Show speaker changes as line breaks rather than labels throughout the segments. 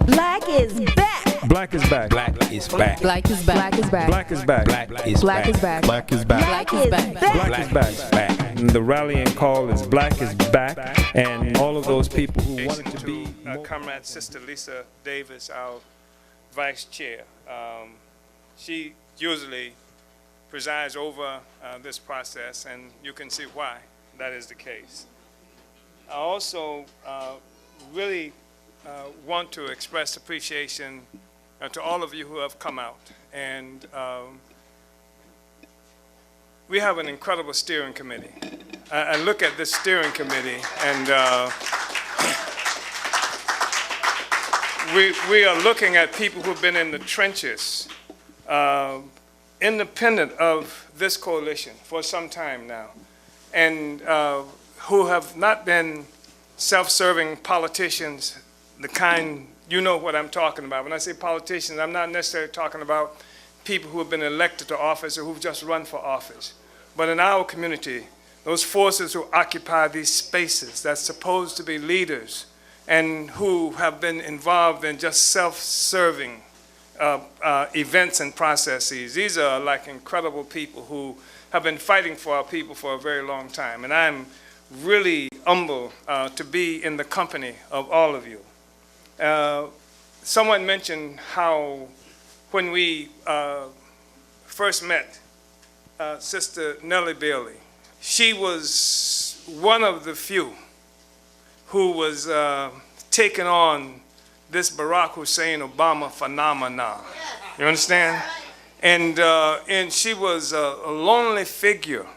Black is back.
Black is back.
Black is back.
Black is back. Black is back.
Black is back.
Black is
Black is
back.
back.
Black is back.
Black is back.
Black is back. And the rallying call is Black is back. And all of those people who wanted to be
Comrade Sister Lisa Davis, our vice chair. She usually presides over this process, and you can see why that is the case. I also really want to express appreciation to all of you who have come out. And we have an incredible steering committee. I look at this steering committee, and we are looking at people who've been in the trenches, independent of this coalition for some time now, and who have not been self-serving politicians, the kind, you know what I'm talking about. When I say politicians, I'm not necessarily talking about people who have been elected to office or who've just run for office. But in our community, those forces who occupy these spaces that's supposed to be leaders and who have been involved in just self-serving events and processes. These are like incredible people who have been fighting for our people for a very long time. And I'm really humbled to be in the company of all of you. Someone mentioned how when we first met Sister Nellie Bailey, she was one of the few who was taking on this Barack Hussein Obama phenomenon. You understand? And she was a lonely figure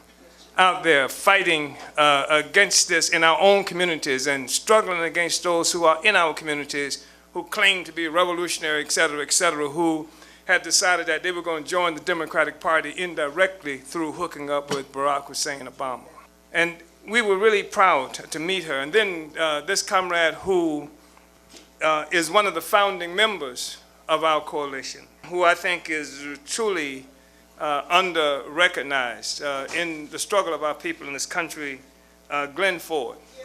out there fighting against this in our own communities and struggling against those who are in our communities who claim to be revolutionary, et cetera, who had decided that they were going to join the Democratic Party indirectly through hooking up with Barack Hussein Obama. And we were really proud to meet her. And then this comrade who is one of the founding members of our coalition, who I think is truly under-recognized in the struggle of our people in this country, Glenn Ford. You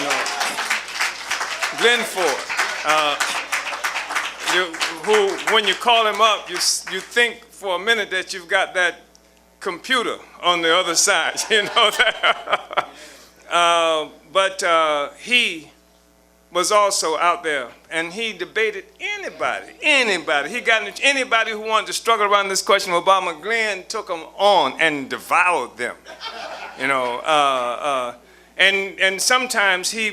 know, Glenn Ford, who, when you call him up, you think for a minute that you've got that computer on the other side, you know that. But he was also out there, and he debated anybody. He got into anybody who wanted to struggle around this question of Obama. Glenn took them on and devoured them, you know. And sometimes he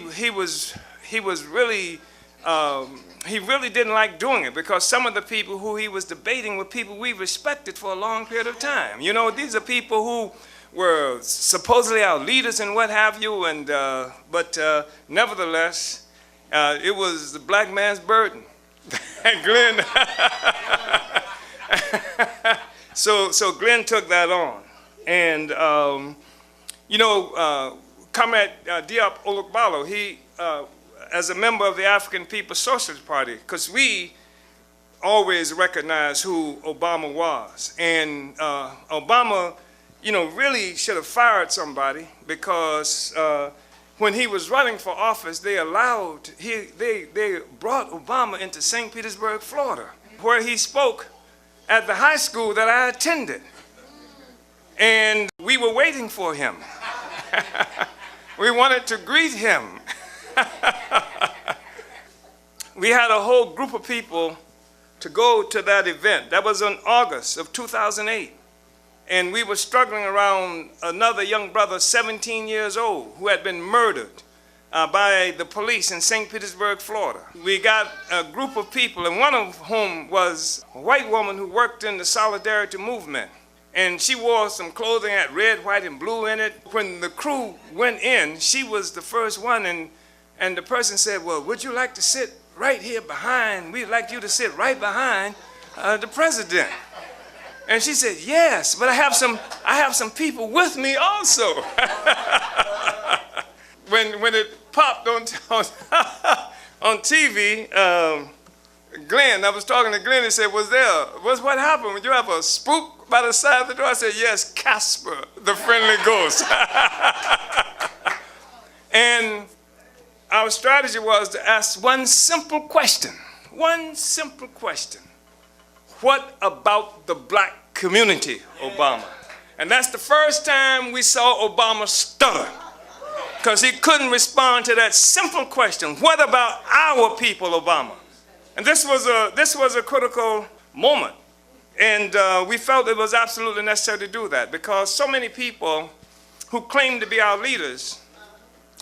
really didn't like doing it because some of the people who he was debating were people we respected for a long period of time. You know, these are people who were supposedly our leaders and what have you, and but nevertheless, it was the black man's burden. And Glenn, so Glenn took that on, and you know, Comrade Diop Olugbalo, he. As a member of the African People's Socialist Party, because we always recognize who Obama was. And Obama, you know, really should have fired somebody because when he was running for office, they brought Obama into St. Petersburg, Florida, where he spoke at the high school that I attended. And we were waiting for him. We wanted to greet him. We had a whole group of people to go to that event. That was in August of 2008. And we were struggling around another young brother, 17 years old, who had been murdered by the police in St. Petersburg, Florida. We got a group of people, and one of whom was a white woman who worked in the Solidarity movement. And she wore some clothing that had red, white, and blue in it. When the crew went in, she was the first one, and the person said, well, would you like to sit right here behind? We'd like you to sit right behind the president. And she said, yes, but I have some people with me also. When it popped on TV, Glenn, I was talking to Glenn, he said, what happened? Would you have a spook by the side of the door? I said, yes, Casper, the friendly ghost. And our strategy was to ask one simple question. One simple question. What about the black community, Obama? And that's the first time we saw Obama stutter, because he couldn't respond to that simple question. What about our people, Obama? And this was a critical moment. And we felt it was absolutely necessary to do that, because so many people who claimed to be our leaders,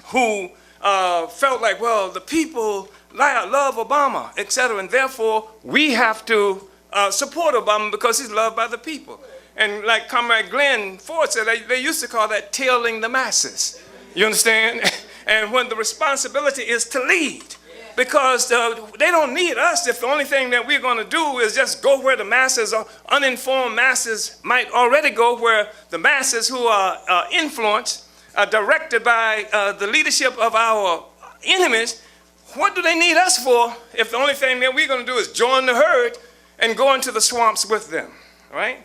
who felt like, well, the people love Obama, etc., and therefore we have to support Obama because he's loved by the people. And like Comrade Glenn Ford said, they used to call that tailing the masses. You understand? And when the responsibility is to lead, because they don't need us if the only thing that we're going to do is just go where the masses, or uninformed masses, might already go, where the masses who are influenced, directed by the leadership of our enemies. What do they need us for if the only thing that we're going to do is join the herd and go into the swamps with them, right?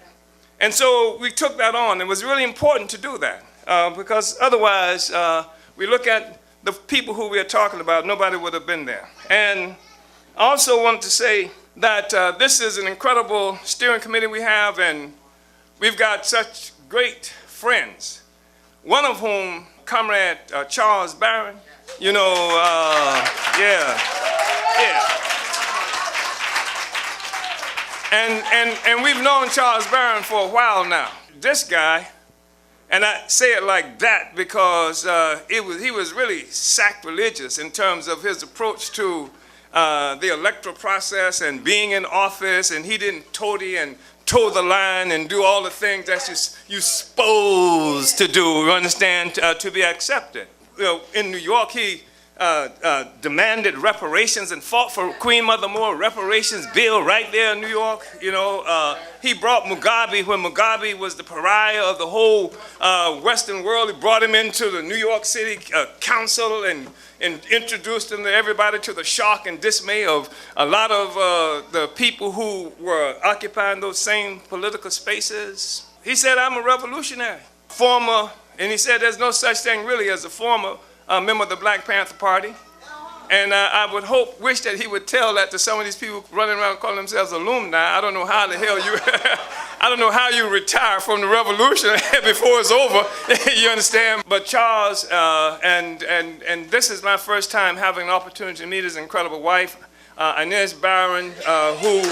And so we took that on. It was really important to do that, because otherwise we look at the people who we are talking about, nobody would have been there. And I also want to say that this is an incredible steering committee we have, and we've got such great friends, one of whom, Comrade Charles Barron, you know, yeah. And we've known Charles Barron for a while now. This guy, and I say it like that because he was really sacrilegious in terms of his approach to the electoral process and being in office, and he didn't toady and toe the line and do all the things that you're supposed to do, you understand, to be accepted. You know, in New York, he demanded reparations and fought for Queen Mother Moore reparations bill right there in New York. You know, he brought Mugabe when Mugabe was the pariah of the whole Western world. He brought him into the New York City Council and introduced him to everybody, to the shock and dismay of a lot of the people who were occupying those same political spaces. He said, I'm a revolutionary. And he said there's no such thing really as a former member of the Black Panther Party. And I would wish that he would tell that to some of these people running around calling themselves alumni. I don't know how the hell I don't know how you retire from the revolution before it's over, you understand? But Charles, and this is my first time having an opportunity to meet his incredible wife, Inez Barron, who,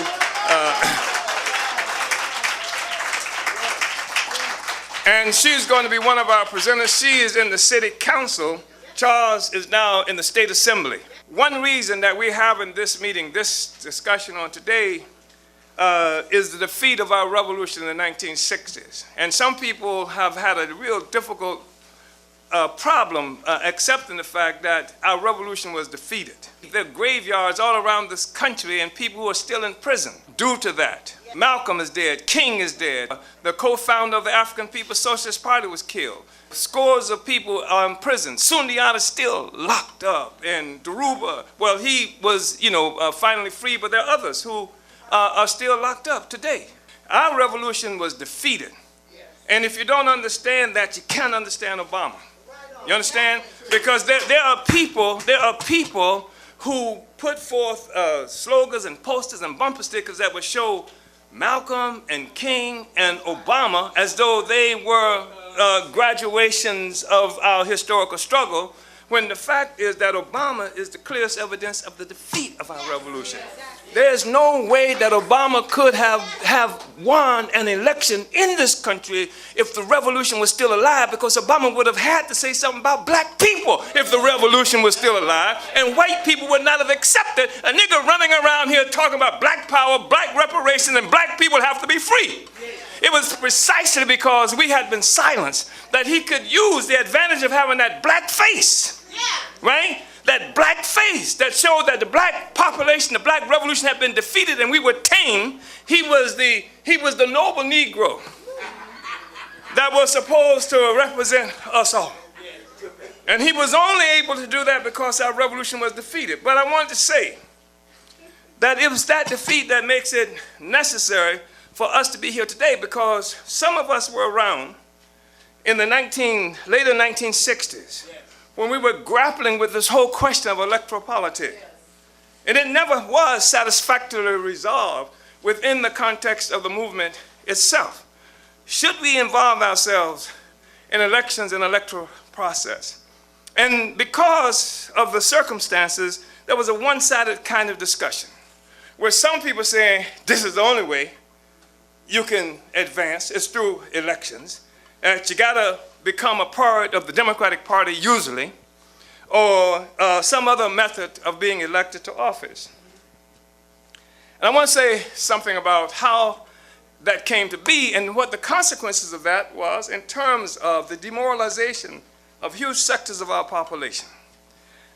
and she's going to be one of our presenters. She is in the city council. Charles is now in the state assembly. One reason that we're having this meeting, this discussion on today, is the defeat of our revolution in the 1960s. And some people have had a real difficult problem accepting the fact that our revolution was defeated. There are graveyards all around this country and people who are still in prison due to that. Malcolm is dead, King is dead, the co-founder of the African People's Socialist Party was killed. Scores of people are in prison. Sundiata is still locked up, and Daruba, well, he was, finally free, but there are others who are still locked up today. Our revolution was defeated. And if you don't understand that, you can't understand Obama. You understand? Because there are people who put forth slogans and posters and bumper stickers that would show Malcolm and King and Obama as though they were graduations of our historical struggle, when the fact is that Obama is the clearest evidence of the defeat of our revolution. There's no way that Obama could have won an election in this country if the revolution was still alive, because Obama would have had to say something about black people if the revolution was still alive, and white people would not have accepted a nigger running around here talking about black power, black reparations, and black people have to be free. It was precisely because we had been silenced that he could use the advantage of having that black face, right? That black face that showed that the black population, the black revolution had been defeated and we were tame. He was the noble Negro that was supposed to represent us all. And he was only able to do that because our revolution was defeated. But I wanted to say that it was that defeat that makes it necessary for us to be here today, because some of us were around in the later 1960s when we were grappling with this whole question of electoral politics. And it never was satisfactorily resolved within the context of the movement itself. Should we involve ourselves in elections and electoral process? And because of the circumstances, there was a one-sided kind of discussion where some people saying this is the only way you can advance is through elections, and you gotta become a part of the Democratic Party usually, or some other method of being elected to office. And I want to say something about how that came to be and what the consequences of that was in terms of the demoralization of huge sectors of our population.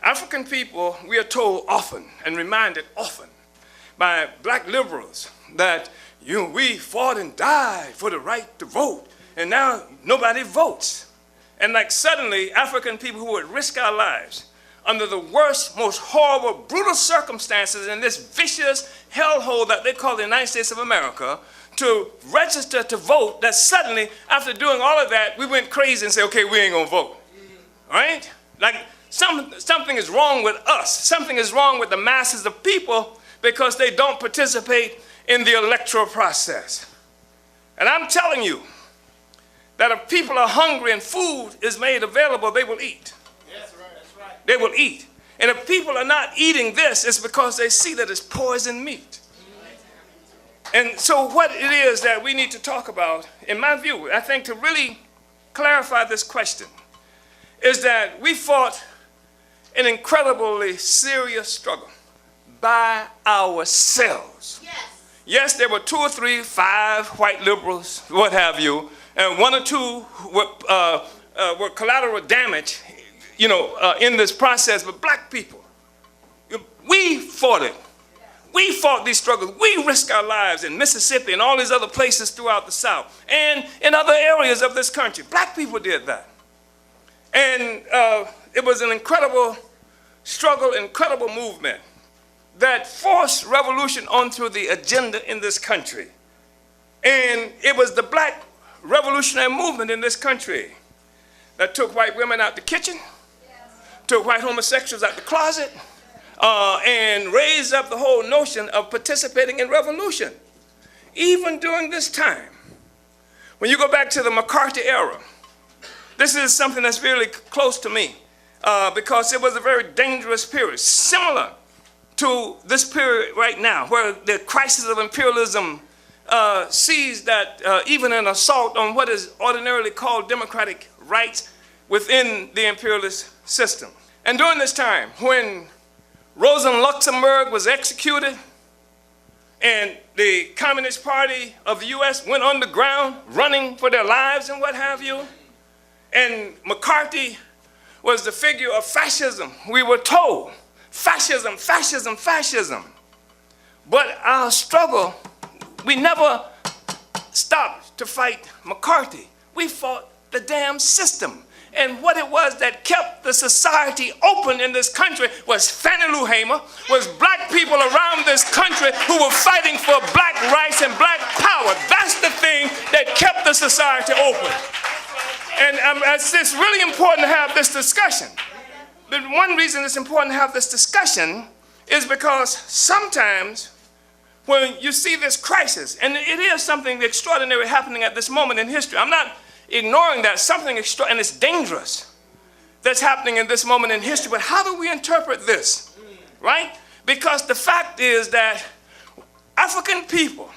African people, we are told often and reminded often by black liberals that we fought and died for the right to vote, and now nobody votes. And like suddenly, African people who would risk our lives under the worst, most horrible, brutal circumstances in this vicious hellhole that they call the United States of America, to register to vote, that suddenly, after doing all of that, we went crazy and said, okay, we ain't gonna vote, right? Like something is wrong with us. Something is wrong with the masses of people because they don't participate in the electoral process. And I'm telling you that if people are hungry and food is made available, they will eat. Yes, that's right. They will eat. And if people are not eating this, it's because they see that it's poisoned meat. And so what it is that we need to talk about, in my view, I think to really clarify this question, is that we fought an incredibly serious struggle by ourselves. Yes. Yes, there were 2 or 3, 5 white liberals, what have you, and 1 or 2 were collateral damage, in this process. But black people, we fought it. We fought these struggles. We risked our lives in Mississippi and all these other places throughout the South and in other areas of this country. Black people did that. And it was an incredible struggle, incredible movement that forced revolution onto the agenda in this country. And it was the black revolutionary movement in this country that took white women out the kitchen, took white homosexuals out the closet, and raised up the whole notion of participating in revolution. Even during this time, when you go back to the McCarthy era, this is something that's really close to me because it was a very dangerous period, similar to this period right now, where the crisis of imperialism sees that even an assault on what is ordinarily called democratic rights within the imperialist system. And during this time, when Rosa Luxemburg was executed and the Communist Party of the US went underground running for their lives and what have you, and McCarthy was the figure of fascism, we were told, fascism, fascism, fascism. But our struggle, we never stopped to fight McCarthy. We fought the damn system. And what it was that kept the society open in this country was Fannie Lou Hamer, was black people around this country who were fighting for black rights and black power. That's the thing that kept the society open. And it's really important to have this discussion. The one reason it's important to have this discussion is because sometimes when you see this crisis, and it is something extraordinary happening at this moment in history, I'm not ignoring that, something extra, and it's dangerous that's happening in this moment in history, but how do we interpret this, right? Because the fact is that African people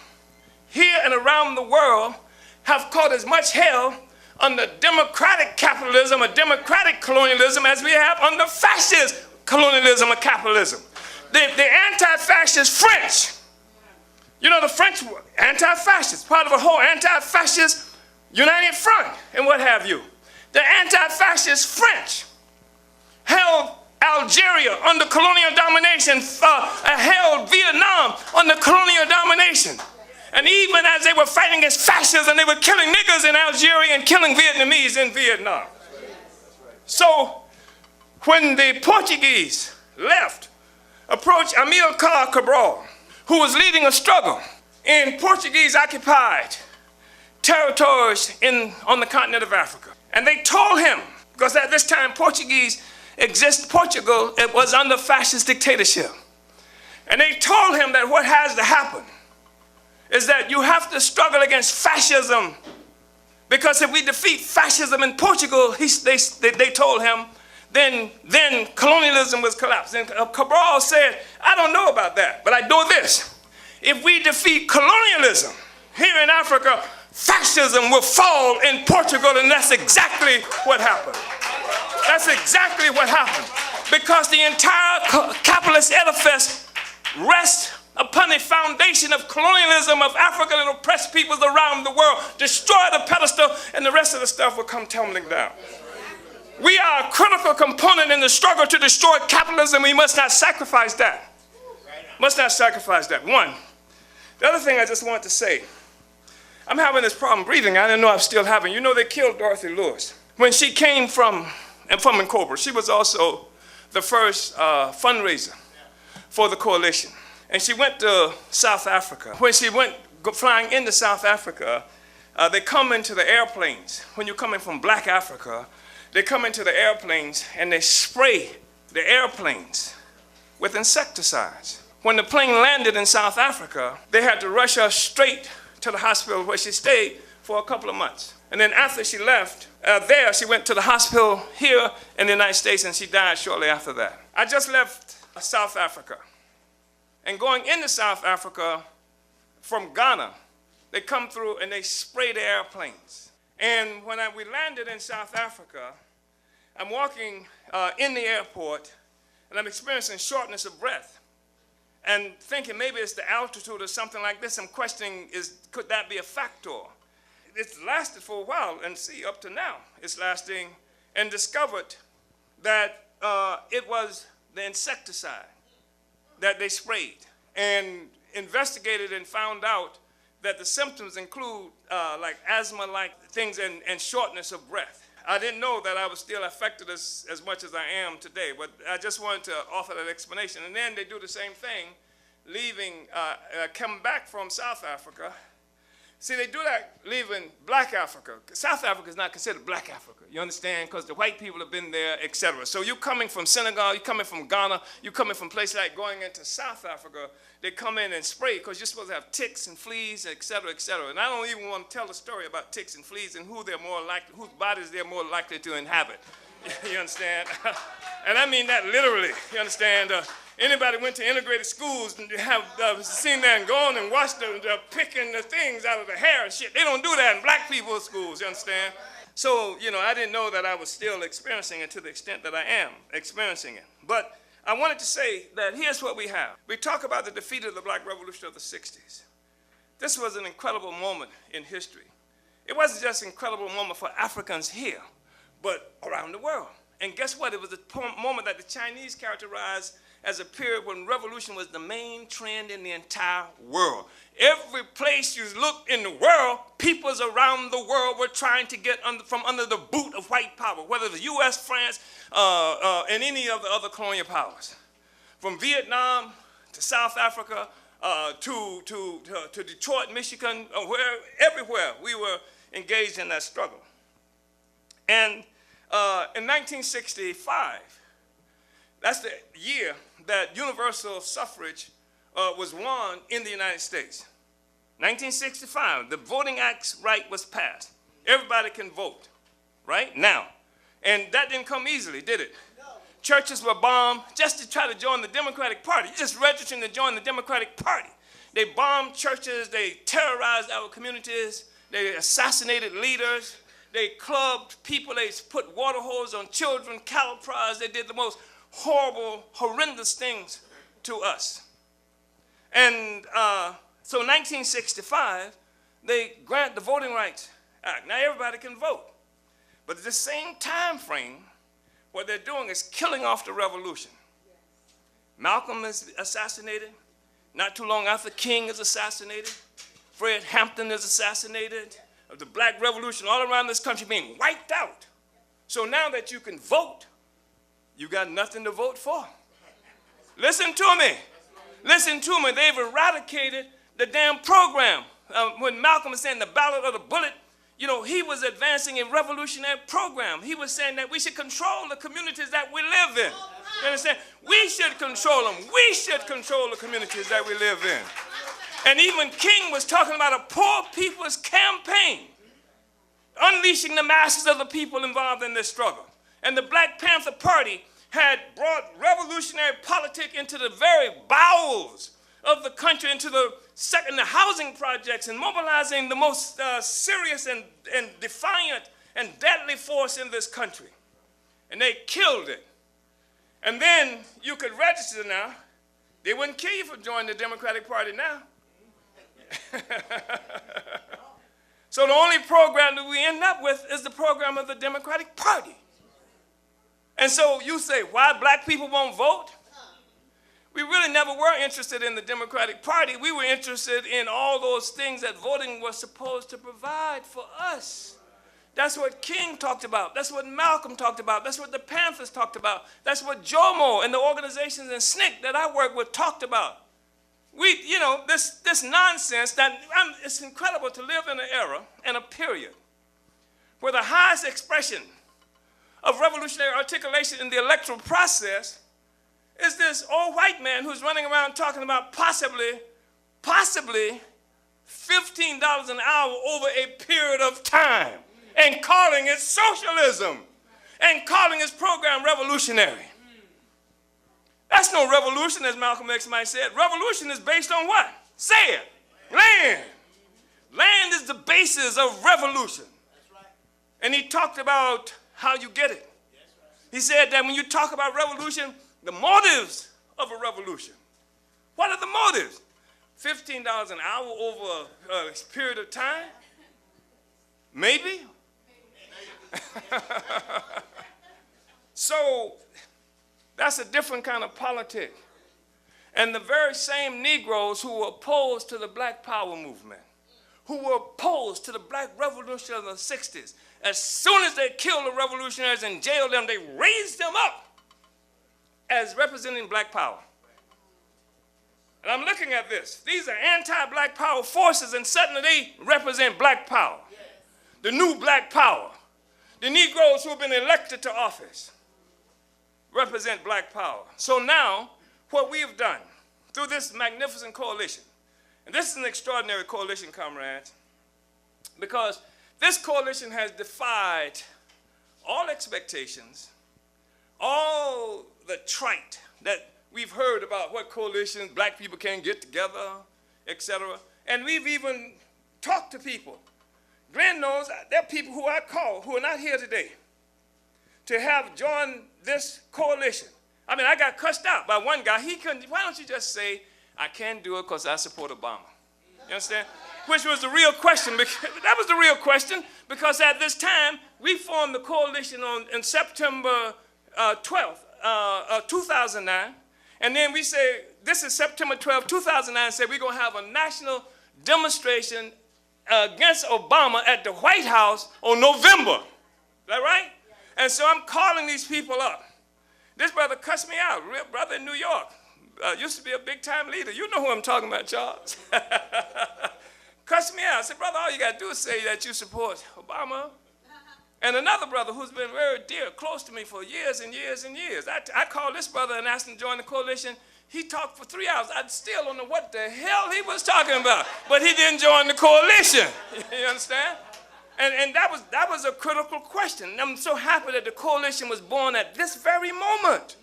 here and around the world have caught as much hell under democratic capitalism or democratic colonialism as we have under fascist colonialism or capitalism. The anti-fascist French, the French were anti-fascist, part of a whole anti-fascist United Front and what have you. The anti-fascist French held Algeria under colonial domination, held Vietnam under colonial domination. And even as they were fighting against fascism, they were killing niggers in Algeria and killing Vietnamese in Vietnam. So when the Portuguese left, approached Amilcar Cabral, who was leading a struggle in Portuguese-occupied territories on the continent of Africa. And they told him, because at this time Portuguese existed, Portugal, it was under fascist dictatorship. And they told him that what has to happen is that you have to struggle against fascism, because if we defeat fascism in Portugal, they told him, then colonialism was collapsed. And Cabral said, I don't know about that, but I know this. If we defeat colonialism here in Africa, fascism will fall in Portugal, and that's exactly what happened. That's exactly what happened. Because the entire capitalist edifice rests upon the foundation of colonialism of African and oppressed peoples around the world. Destroy the pedestal, and the rest of the stuff will come tumbling down. We are a critical component in the struggle to destroy capitalism. We must not sacrifice that. Must not sacrifice that. One. The other thing I just want to say, I'm having this problem breathing. I didn't know I'm still having. You know, they killed Dorothy Lewis. When she came from Cobra, she was also the first fundraiser for the coalition. And she went to South Africa. When she went flying into South Africa, they come into the airplanes. When you're coming from Black Africa, they come into the airplanes and they spray the airplanes with insecticides. When the plane landed in South Africa, they had to rush her straight to the hospital where she stayed for a couple of months. And then after she left there, she went to the hospital here in the United States, and she died shortly after that. I just left South Africa. And going into South Africa from Ghana, they come through and they spray the airplanes. And when we landed in South Africa, I'm walking in the airport, and I'm experiencing shortness of breath. And thinking maybe it's the altitude or something like this. I'm questioning, could that be a factor? It's lasted for a while, and see, up to now, it's lasting, and discovered that it was the insecticide that they sprayed, and investigated and found out that the symptoms include like asthma-like things and shortness of breath. I didn't know that I was still affected as much as I am today, but I just wanted to offer that explanation. And then they do the same thing, come back from South Africa. See, they do that leaving Black Africa. South Africa is not considered Black Africa, you understand? Because the white people have been there, etc. So you're coming from Senegal, you're coming from Ghana, you're coming from places like going into South Africa, they come in and spray because you're supposed to have ticks and fleas, etc., etc. And I don't even want to tell the story about ticks and fleas and whose bodies they're more likely to inhabit. You understand? And I mean that literally, you understand? Anybody went to integrated schools and have seen that and gone and watched picking the things out of the hair and shit. They don't do that in Black people's schools, you understand? So, you know, I didn't know that I was still experiencing it to the extent that I am experiencing it. But I wanted to say that here's what we have. We talk about the defeat of the Black Revolution of the 60s. This was an incredible moment in history. It wasn't just an incredible moment for Africans here, but around the world. And guess what? It was a moment that the Chinese characterized as a period when revolution was the main trend in the entire world. Every place you looked in the world, peoples around the world were trying to get from under the boot of white power, whether it was US, France, and any of the other colonial powers. From Vietnam to South Africa, to Detroit, Michigan, everywhere we were engaged in that struggle. And in 1965, that's the year that universal suffrage was won in the United States. 1965, the Voting Act's right was passed. Everybody can vote, right now. And that didn't come easily, did it? No. Churches were bombed just to try to join the Democratic Party. You're just registering to join the Democratic Party. They bombed churches, they terrorized our communities, they assassinated leaders, they clubbed people, they put water hoses on children, cattle prods, they did the most horrible, horrendous things to us. And so in 1965, they grant the Voting Rights Act. Now everybody can vote. But at the same time frame, what they're doing is killing off the revolution. Malcolm is assassinated. Not too long after, King is assassinated. Fred Hampton is assassinated. The Black Revolution all around this country being wiped out. So now that you can vote, you got nothing to vote for. Listen to me. Listen to me. They've eradicated the damn program. When Malcolm was saying the ballot or the bullet, he was advancing a revolutionary program. He was saying that we should control the communities that we live in. You understand? We should control them. We should control the communities that we live in. And even King was talking about a poor people's campaign, unleashing the masses of the people involved in this struggle. And the Black Panther Party had brought revolutionary politics into the very bowels of the country, into the housing projects, and mobilizing the most serious and defiant and deadly force in this country. And they killed it. And then you could register now. They wouldn't kill you for joining the Democratic Party now. So the only program that we end up with is the program of the Democratic Party. And so you say, why black people won't vote? We really never were interested in the Democratic Party. We were interested in all those things that voting was supposed to provide for us. That's what King talked about. That's what Malcolm talked about. That's what the Panthers talked about. That's what Jomo and the organizations in SNCC that I work with talked about. This nonsense, it's incredible to live in an era and a period where the highest expression of revolutionary articulation in the electoral process is this old white man who's running around talking about possibly $15 an hour over a period of time, and calling it socialism, and calling his program revolutionary. That's no revolution, as Malcolm X might say it. Revolution is based on what? Say it. Land. Land is the basis of revolution. And he talked about how you get it. He said that when you talk about revolution, the motives of a revolution. What are the motives? $15 an hour over a period of time? Maybe. So that's a different kind of politic. And the very same Negroes who were opposed to the Black Power movement, who were opposed to the Black Revolution of the 60s, as soon as they killed the revolutionaries and jailed them, they raised them up as representing Black Power. And I'm looking at this. These are anti-Black Power forces, and suddenly they represent Black Power. The new Black Power. The Negroes who have been elected to office represent Black Power. So now, what we have done through this magnificent coalition, and this is an extraordinary coalition, comrades, because this coalition has defied all expectations, all the trite that we've heard about what coalitions, black people can't get together, etc. And we've even talked to people. Glenn knows there are people who I call who are not here today to have joined this coalition. I mean, I got cussed out by one guy. He couldn't, why don't you just say, I can't do it because I support Obama? You understand? Which was the real question. That was the real question, because at this time, we formed the coalition in September 12th, 2009. And then we say, this is September 12th, 2009, said we're going to have a national demonstration against Obama at the White House on November. Is that right? And so I'm calling these people up. This brother cussed me out, real brother in New York. Used to be a big-time leader. You know who I'm talking about, Charles. Cussed me out. I said, brother, all you got to do is say that you support Obama. And another brother who's been very dear, close to me for years and years and years. I called this brother and asked him to join the coalition. He talked for 3 hours. I still don't know what the hell he was talking about. But he didn't join the coalition. You understand? And that was a critical question. I'm so happy that the coalition was born at this very moment,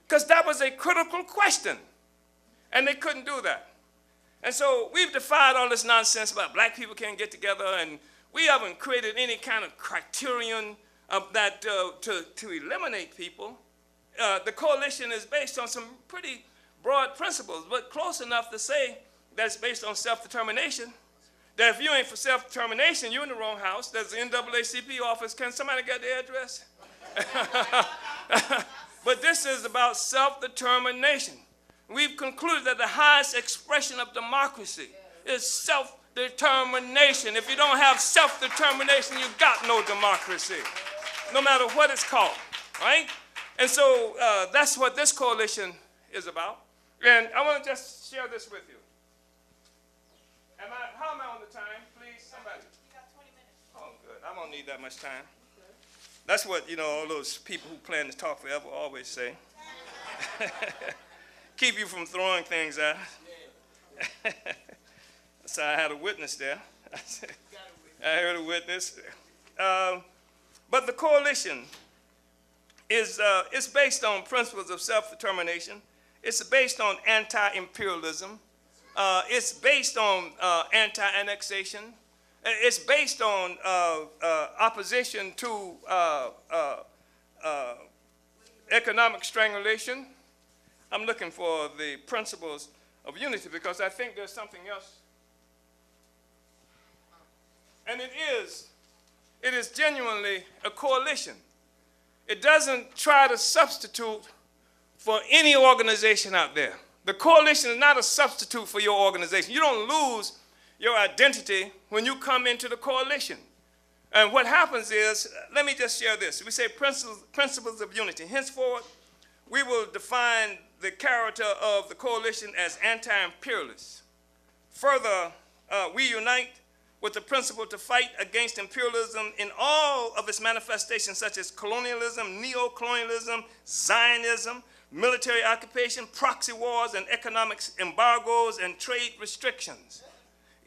because that was a critical question. And they couldn't do that. And so we've defied all this nonsense about black people can't get together, and we haven't created any kind of criterion of that to eliminate people. The coalition is based on some pretty broad principles, but close enough to say that it's based on self-determination. That if you ain't for self-determination, you're in the wrong house. There's the NAACP office. Can somebody get the address? But this is about self-determination. We've concluded that the highest expression of democracy is self-determination. If you don't have self-determination, you got no democracy, no matter what it's called, right? And so that's what this coalition is about. And I want to just share this with you. How am I on the time? Please, somebody.
You got 20 minutes.
Oh, won't need that much time. That's what, all those people who plan to talk forever always say. Keep you from throwing things out. So I had a witness there. I heard a witness. But the coalition is based on principles of self-determination. It's based on anti-imperialism. It's based on anti-annexation. It's based on opposition to economic strangulation. I'm looking for the principles of unity because I think there's something else. And it is genuinely a coalition. It doesn't try to substitute for any organization out there. The coalition is not a substitute for your organization. You don't lose your identity when you come into the coalition. And what happens is, let me just share this. We say principles of unity. Henceforth, we will define the character of the coalition as anti-imperialist. Further, we unite with the principle to fight against imperialism in all of its manifestations, such as colonialism, neo-colonialism, Zionism, military occupation, proxy wars, and economic embargoes and trade restrictions.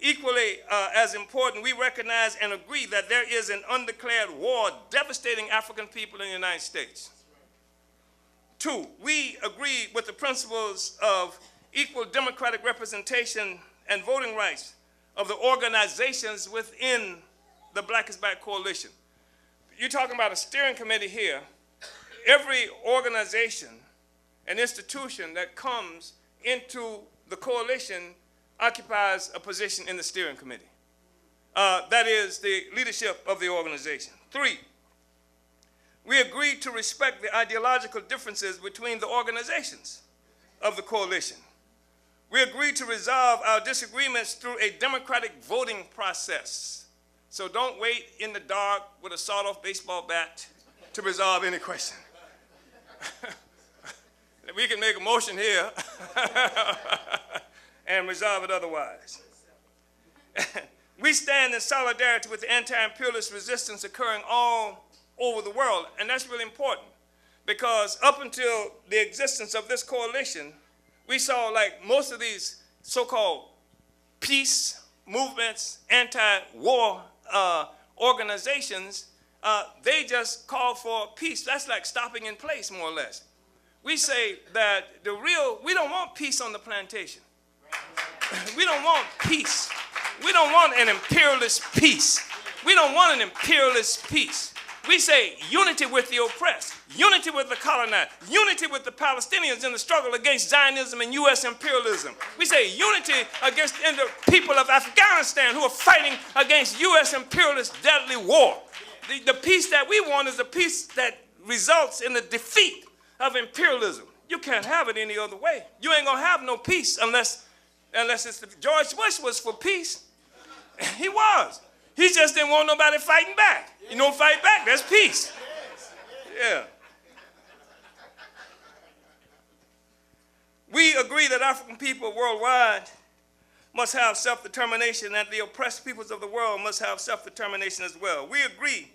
Equally as important, we recognize and agree that there is an undeclared war devastating African people in the United States. 2, we agree with the principles of equal democratic representation and voting rights of the organizations within the Black is Back coalition. You're talking about a steering committee here. Every organization and institution that comes into the coalition occupies a position in the steering committee. That is the leadership of the organization. 3, we agree to respect the ideological differences between the organizations of the coalition. We agree to resolve our disagreements through a democratic voting process. So don't wait in the dark with a sawed-off baseball bat to resolve any question. We can make a motion here and resolve it otherwise. We stand in solidarity with the anti-imperialist resistance occurring all over the world, and that's really important because up until the existence of this coalition, we saw like most of these so-called peace movements, anti-war organizations, they just call for peace. That's like stopping in place, more or less. We say that we don't want peace on the plantation. We don't want peace. We don't want an imperialist peace. We don't want an imperialist peace. We say unity with the oppressed, unity with the colonized, unity with the Palestinians in the struggle against Zionism and U.S. imperialism. We say unity against the people of Afghanistan who are fighting against U.S. imperialist deadly war. The peace that we want is a peace that results in the defeat of imperialism. You can't have it any other way. You ain't gonna have no peace unless it's George Bush was for peace. He was. He just didn't want nobody fighting back. You don't fight back, that's peace. Yeah. We agree that African people worldwide must have self-determination, and that the oppressed peoples of the world must have self-determination as well. We agree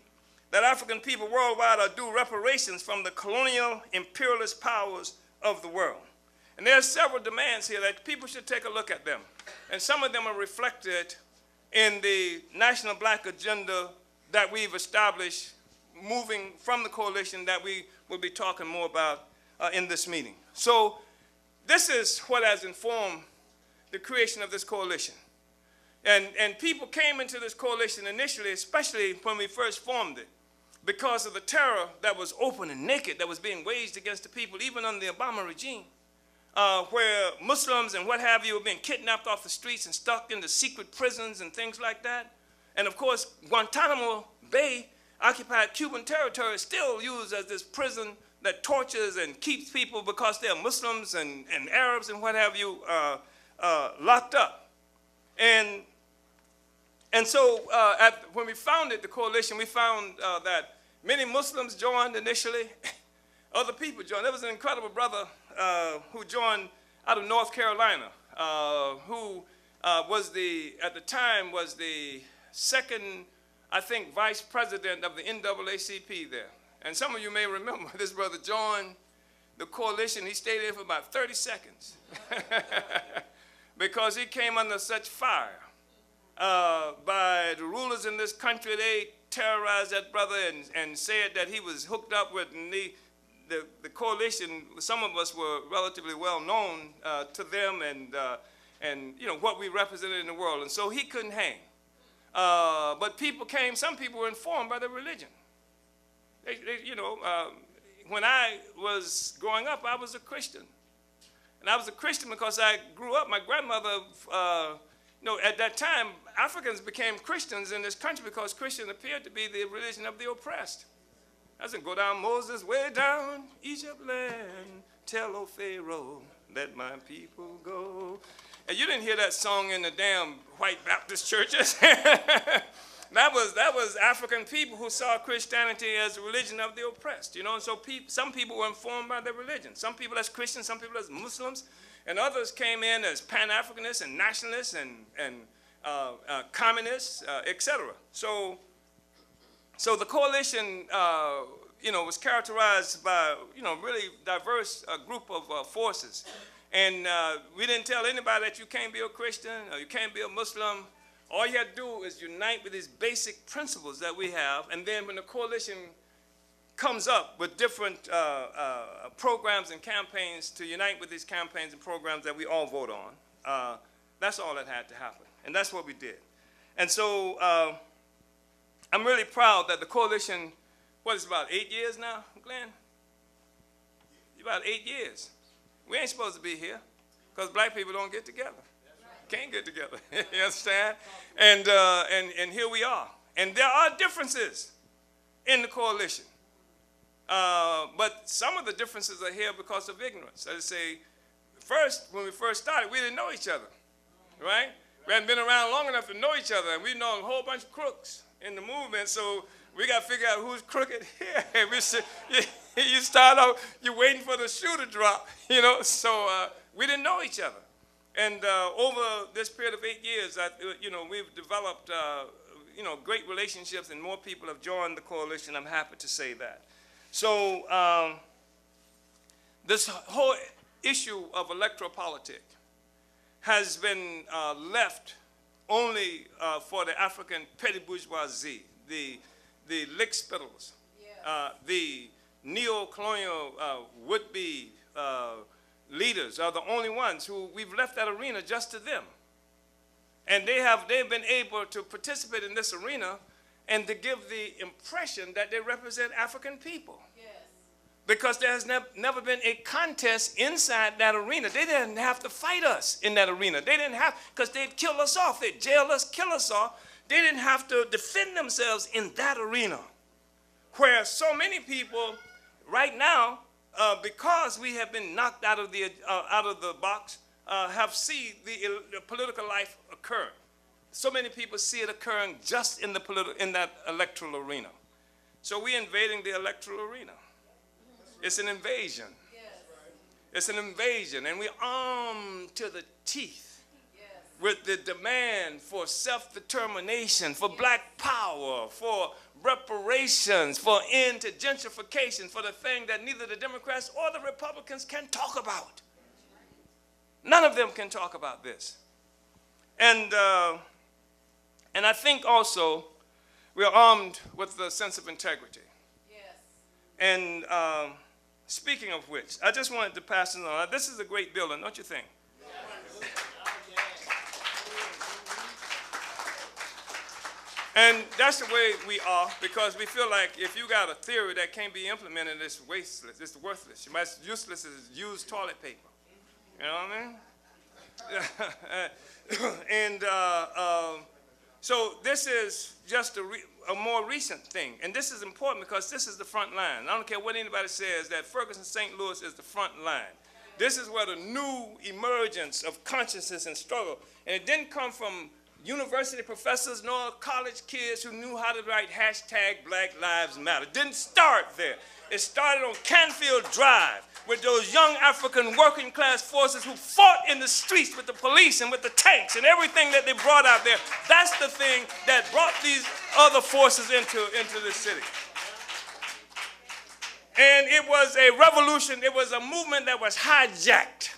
that African people worldwide are due reparations from the colonial imperialist powers of the world. And there are several demands here that people should take a look at them. And some of them are reflected in the National Black Agenda that we've established moving from the coalition that we will be talking more about in this meeting. So this is what has informed the creation of this coalition. And people came into this coalition initially, especially when we first formed it, because of the terror that was open and naked that was being waged against the people, even under the Obama regime, where Muslims and what have you were being kidnapped off the streets and stuck into secret prisons and things like that. And of course, Guantanamo Bay, occupied Cuban territory, is still used as this prison that tortures and keeps people because they're Muslims and Arabs and what have you locked up. And so when we founded the coalition, we found that many Muslims joined initially. Other people joined. There was an incredible brother who joined out of North Carolina, who at the time was the second I think, vice president of the NAACP there. And some of you may remember this brother joined the coalition. He stayed there for about 30 seconds because he came under such fire by the rulers in this country. They terrorized that brother and said that he was hooked up with the coalition. Some of us were relatively well known to them and you know what we represented in the world, and so he couldn't hang. But people came. Some people were informed by their religion. When I was growing up, I was a Christian, and I was a Christian because I grew up. My grandmother, at that time, Africans became Christians in this country because Christian appeared to be the religion of the oppressed. I said, go down Moses, way down Egypt land, tell O Pharaoh, let my people go. And you didn't hear that song in the damn white Baptist churches. That was African people who saw Christianity as a religion of the oppressed, and so some people were informed by their religion. Some people as Christians, some people as Muslims, and others came in as Pan-Africanists and nationalists and communists, etc. So the coalition, was characterized by, really diverse group of forces. And we didn't tell anybody that you can't be a Christian or you can't be a Muslim. All you have to do is unite with these basic principles that we have. And then when the coalition comes up with different programs and campaigns to unite with these campaigns and programs that we all vote on, that's all that had to happen. And that's what we did. And so I'm really proud that the coalition, what is it, about 8 years now, Glenn? About 8 years. We ain't supposed to be here because black people don't get together. Can't get together. You understand? And here we are. And there are differences in the coalition. But some of the differences are here because of ignorance. I say, when we first started, we didn't know each other, right? We hadn't been around long enough to know each other, and we know a whole bunch of crooks in the movement, so we got to figure out who's crooked here. You start out, you're waiting for the shoe to drop, so we didn't know each other. And over this period of 8 years, we've developed, great relationships, and more people have joined the coalition. I'm happy to say that. So this whole issue of electoral politics has been left only for the African petty bourgeoisie, the lickspittles, the neo-colonial would-be leaders are the only ones who we've left that arena just to them. And they've been able to participate in this arena and to give the impression that they represent African people. Yes. Because there has never been a contest inside that arena. They didn't have to fight us in that arena. They didn't have, because they'd kill us off. They'd jail us, kill us off. They didn't have to defend themselves in that arena. Where so many people right now, because we have been knocked out of the box, have seen the political life occur. So many people see it occurring just in that electoral arena. So we're invading the electoral arena. It's an invasion. It's an invasion, and we're armed to the teeth with the demand for self-determination, for black power, for reparations, for end to gentrification, for the thing that neither the Democrats or the Republicans can talk about. None of them can talk about this. And I think also we're armed with the sense of integrity. Yes. And speaking of which, I just wanted to pass it on. This is a great building, don't you think? And that's the way we are, because we feel like if you got a theory that can't be implemented, it's wasteless, it's worthless. It's useless as used toilet paper. You know what I mean? And so this is just a more recent thing. And this is important because this is the front line. I don't care what anybody says, that Ferguson, St. Louis is the front line. This is where the new emergence of consciousness and struggle. And it didn't come from university professors nor college kids who knew how to write hashtag Black Lives Matter. Didn't start there. It started on Canfield Drive with those young African working class forces who fought in the streets with the police and with the tanks and everything that they brought out there. That's the thing that brought these other forces into this city. And it was a revolution. It was a movement that was hijacked.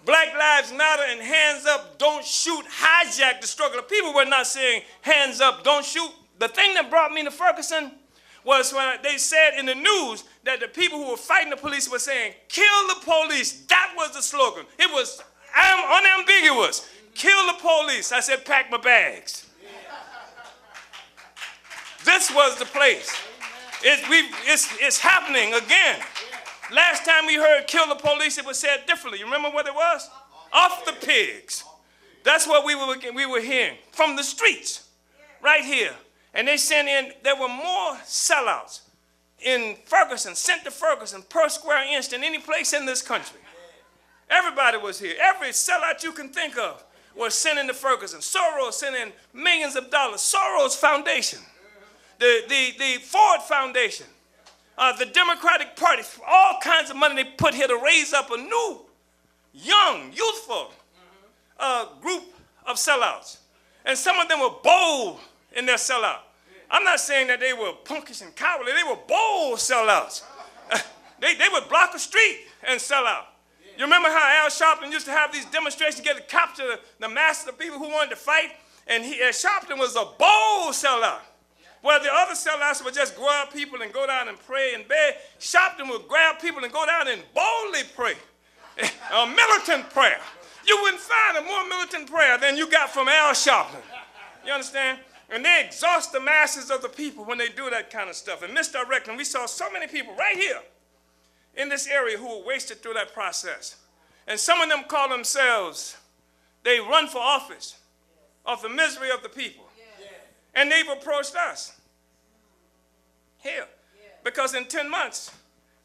Black Lives Matter and Hands Up, Don't Shoot hijacked the struggle. The people were not saying hands up, don't shoot. The thing that brought me to Ferguson was when they said in the news that the people who were fighting the police were saying, kill the police. That was the slogan. It was unambiguous. Kill the police. I said, pack my bags. This was the place. It's happening again. Last time we heard kill the police, it was said differently. You remember what it was? Off the pigs. That's what we were hearing from the streets right here. And they sent in, there were more sellouts in Ferguson, sent to Ferguson per square inch than any place in this country. Everybody was here. Every sellout you can think of was sent into Ferguson. Soros sent in millions of dollars. Soros Foundation, the Ford Foundation, the Democratic Party, all kinds of money they put here to raise up a new, young, youthful group of sellouts. And some of them were bold in their sellout. I'm not saying that they were punkish and cowardly. They were bold sellouts. They would block a street and sell out. You remember how Al Sharpton used to have these demonstrations, get to capture the masses of people who wanted to fight? And Sharpton was a bold sellout. Where the other sellouts would just grab people and go down and pray and beg, Sharpton would grab people and go down and boldly pray. A militant prayer. You wouldn't find a more militant prayer than you got from Al Sharpton. You understand? And they exhaust the masses of the people when they do that kind of stuff. And misdirecting, we saw so many people right here in this area who were wasted through that process. And some of them call themselves, they run for office of the misery of the people. And they've approached us here. Because in 10 months,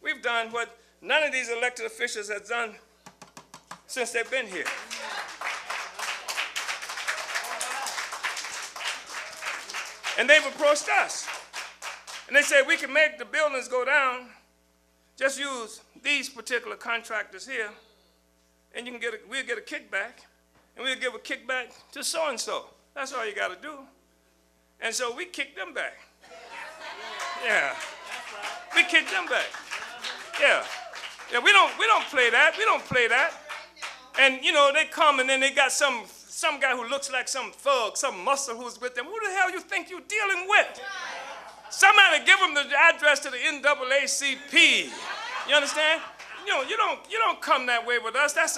we've done what none of these elected officials have done since they've been here. And they've approached us. And they say, we can make the buildings go down, just use these particular contractors here, and you can we'll get a kickback, and we'll give a kickback to so-and-so. That's all you got to do. And so we kicked them back. Yeah. We kicked them back. Yeah. Yeah, we don't play that. We don't play that. And, you know, they come and then they got some guy who looks like some thug, some muscle who's with them. Who the hell you think you're dealing with? Somebody give them the address to the NAACP. You understand? You know, you don't come that way with us. That's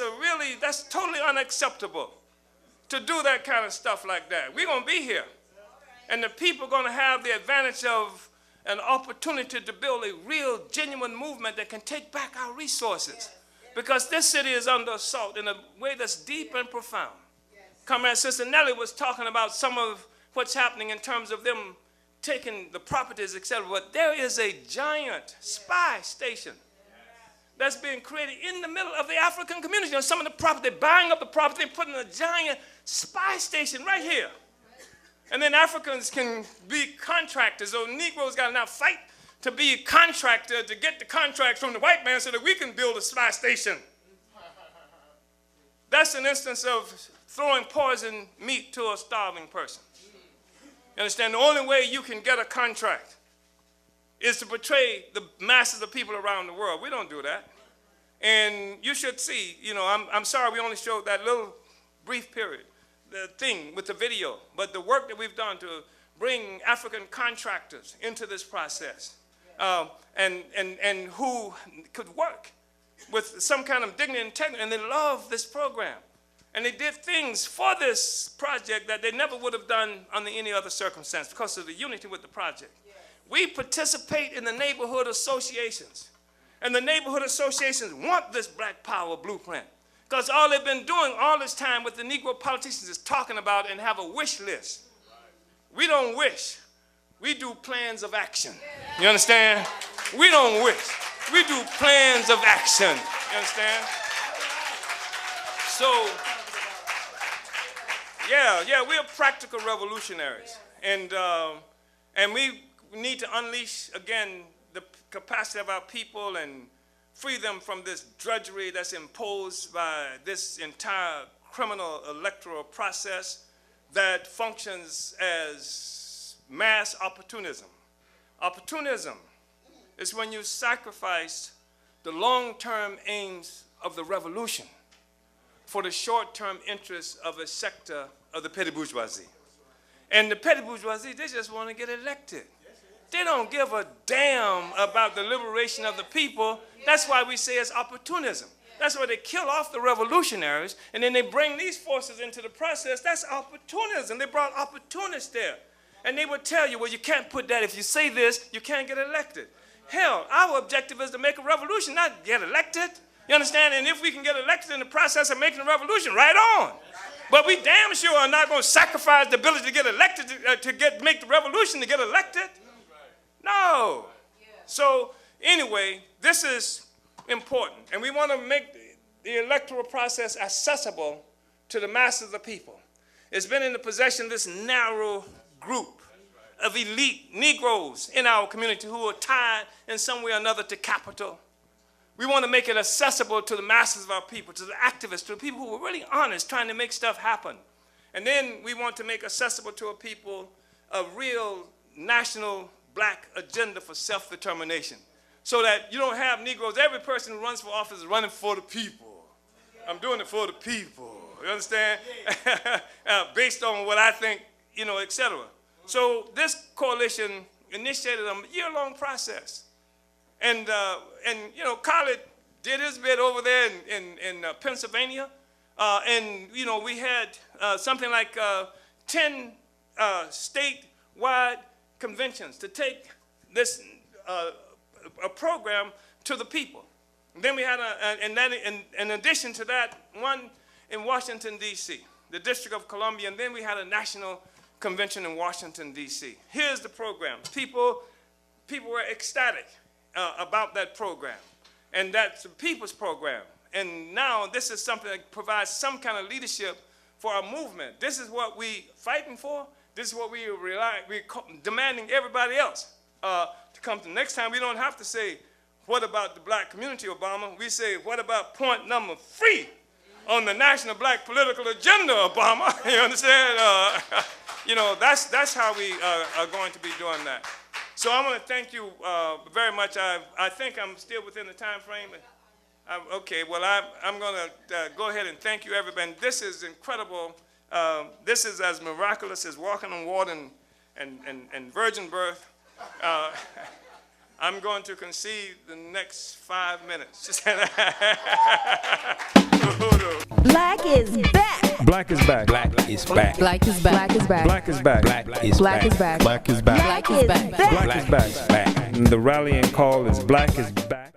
totally unacceptable to do that kind of stuff like that. We're going to be here. And the people are going to have the advantage of an opportunity to build a real, genuine movement that can take back our resources. Because this city is under assault in a way that's deep and profound. Comrade Sister Nellie was talking about some of what's happening in terms of them taking the properties, etc. But there is a giant spy station that's being created in the middle of the African community. You know, some of the property, buying up the property and putting a giant spy station right here. And then Africans can be contractors, or Negroes got to now fight to be a contractor to get the contract from the white man so that we can build a spy station. That's an instance of throwing poison meat to a starving person. You understand? The only way you can get a contract is to betray the masses of people around the world. We don't do that. And you should see, you know, I'm sorry we only showed that little brief period, the thing with the video, but the work that we've done to bring African contractors into this process and who could work with some kind of dignity and integrity, and they love this program. And they did things for this project that they never would have done under any other circumstance because of the unity with the project. Yes. We participate in the neighborhood associations. And the neighborhood associations want this Black Power blueprint. Because all they've been doing all this time with the Negro politicians is talking about and have a wish list. Right. We don't wish. We do plans of action. Yeah. You understand? We don't wish. We do plans of action. You understand? So Yeah, we are practical revolutionaries. And we need to unleash, again, the capacity of our people and free them from this drudgery that's imposed by this entire criminal electoral process that functions as mass opportunism. Opportunism is when you sacrifice the long-term aims of the revolution for the short-term interests of a sector of the petty bourgeoisie. And the petty bourgeoisie, they just want to get elected. They don't give a damn about the liberation of the people. That's why we say it's opportunism. That's why they kill off the revolutionaries, and then they bring these forces into the process. That's opportunism. They brought opportunists there. And they would tell you, well, you can't put that. If you say this, you can't get elected. Hell, our objective is to make a revolution, not get elected. You understand? And if we can get elected in the process of making a revolution, right on. But we damn sure are not going to sacrifice the ability to get elected make the revolution to get elected. No. So anyway, this is important. And we want to make the electoral process accessible to the masses of the people. It's been in the possession of this narrow group of elite Negroes in our community who are tied in some way or another to capital. We want to make it accessible to the masses of our people, to the activists, to the people who are really honest, trying to make stuff happen. And then we want to make accessible to a people a real national black agenda for self-determination, so that you don't have Negroes. Every person who runs for office is running for the people. I'm doing it for the people. You understand? Based on what I think, et cetera. So this coalition initiated a year-long process. And Khaled did his bit over there in Pennsylvania. We had something like 10 statewide conventions to take this a program to the people. And then we had in addition to that, one in Washington, D.C., the District of Columbia, and then we had a national convention in Washington, D.C. Here's the program. People were ecstatic about that program, and that's the people's program. And now this is something that provides some kind of leadership for our movement. This is what we're fighting for. This is what we're demanding everybody else to come to. Next time, we don't have to say, what about the black community, Obama? We say, what about point number 3 on the national black political agenda, Obama? You understand? That's how we are going to be doing that. So I want to thank you very much. I think I'm still within the time frame. Okay, well, I'm going to go ahead and thank you, everybody. And this is incredible. This is as miraculous as walking on water and virgin birth. I'm going to concede the next 5 minutes.
Black is back.
Black is back.
Black is back.
Black is back. Black is back.
Black is back.
Black is
Black
back.
is back.
Black is back.
Black is back.
Black is back.
Back.
And the rallying call is Black is back.